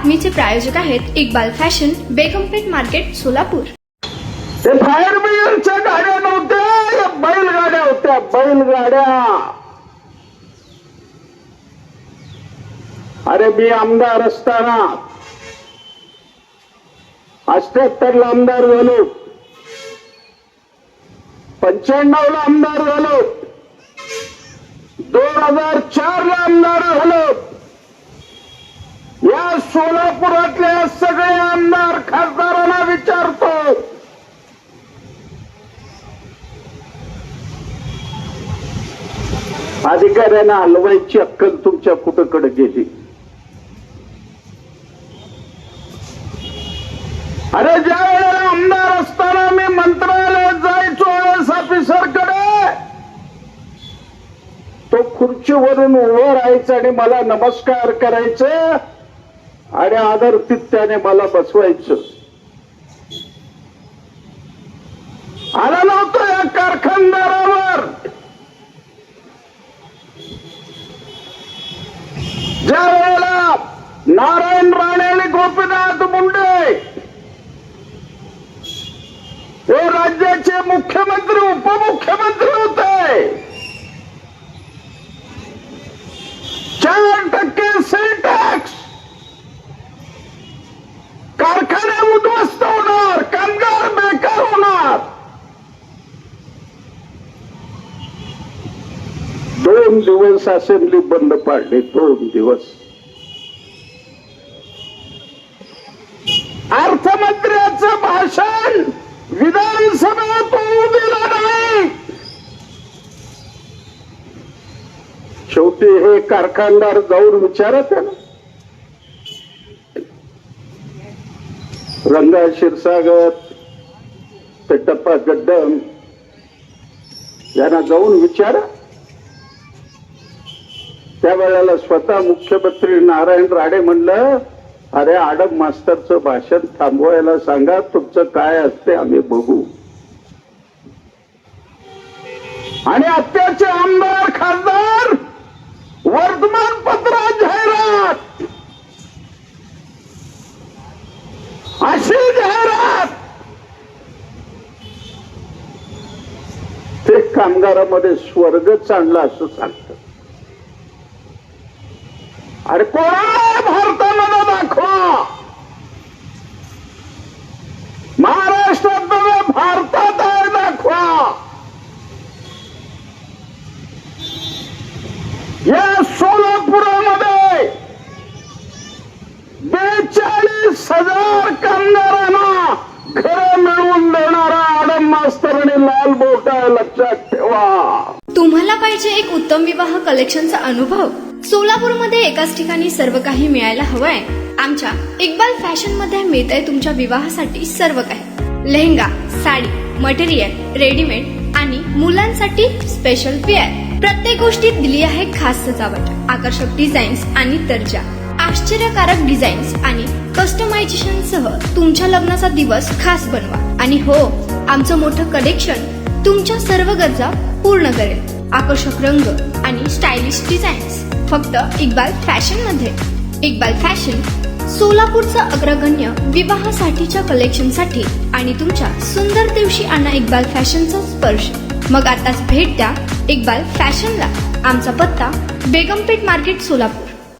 बातमीचे प्रायोजक आहेत Iqbal fashion, बेगमपेठ market, Solapur. ते फायर ब्रिगेडच्या गाड्या नव्हत्या, या बैलगाड्या होत्या, बैलगाड्या. अरे मी आमदार असताना 78 ला आमदार झालो, 95 ला आमदार झालो, 2004 ला आमदार झालो. या सोलापुरातल्या सगळे आमदार खासदारांना विचारतो, अधिकाऱ्यांना हलवायची अक्कल तुमच्या कुठकडे गेली? अरे ज्या वेळेला आमदार असताना मी मंत्रालयात जायचो एस ऑफिसरकडे, तो खुर्चीवरून उभं राहायचा आणि मला नमस्कार करायचं आणि आदरातिथ्याने मला बसवायचं. आला नव्हतं या कारखानदारावर. ज्या वेळेला नारायण राणे आणि गोपीनाथ मुंडे हे राज्याचे मुख्यमंत्री उपमुख्यमंत्री होते, 4% सेल टॅक्स, कारखाने उद्ध्वस्त होणार, कामगार बेकार होणार. 2 दिवस असेंब्ली बंद पाडली, 2 दिवस. अर्थमंत्र्याचं भाषण विधानसभेत होऊ दिलं नाही. शेवटी हे कारखानदार जाऊन विचारा त्याला, रंगा क्षीरसागर, पेट्टप्पा गड्डम यांना जाऊन विचारा. त्यावेळेला स्वतः मुख्यमंत्री नारायण राणे म्हणलं, अरे आडम मास्तरचं भाषण थांबवायला सांगा, तुमचं काय असते आम्ही बघू. आणि आत्ताचे आमदार खासदार वर्तमानपत्रात जाहिरात, अशी जाहिरात, ते कामगारामध्ये स्वर्गच आणला असं सांगतात. अरे कोणा भारतामध्ये दाखवा, महाराष्ट्रात नव्हे भारतात आहे दाखवा. या सोलापुरामध्ये 42,000 कामगारांना घरं मिळवून देणारा आडम मास्तर आणि लाल बोटा, लक्षात ठेवा. तुम्हाला पाहिजे एक उत्तम विवाह कलेक्शनचा अनुभव? सोलापूरमध्ये एकाच ठिकाणी सर्व काही मिळायला हवंय? आमच्या इक्बाल फॅशन मध्ये मिळतंय तुमच्या विवाहासाठी सर्व काही. लेहंगा, साडी, मटेरियल, रेडीमेड आणि मुलांसाठी स्पेशल वेअर. प्रत्येक गोष्टीत दिली आहे खास सजावट, आकर्षक डिझाईन्स आणि दर्जा, आश्चर्यकारक डिझाईन्स आणि कस्टमायझेशन सह तुमच्या लग्नाचा दिवस खास बनवा. आणि हो, आमचं मोठं कलेक्शन तुमच्या सर्व गरजा पूर्ण करेल. आकर्षक रंग आणि स्टायलिश डिझाईन्स फक्त इक्बाल फॅशन मध्ये. इक्बाल फॅशन सोलापूरचं अग्रगण्य विवाहासाठीच्या कलेक्शनसाठी आणि तुमच्या सुंदर दिवशी आणा इक्बाल फॅशनचा स्पर्श. मग आताच भेट द्या इक्बाल फॅशनला. आमचा पत्ता बेगमपेठ मार्केट, सोलापूर.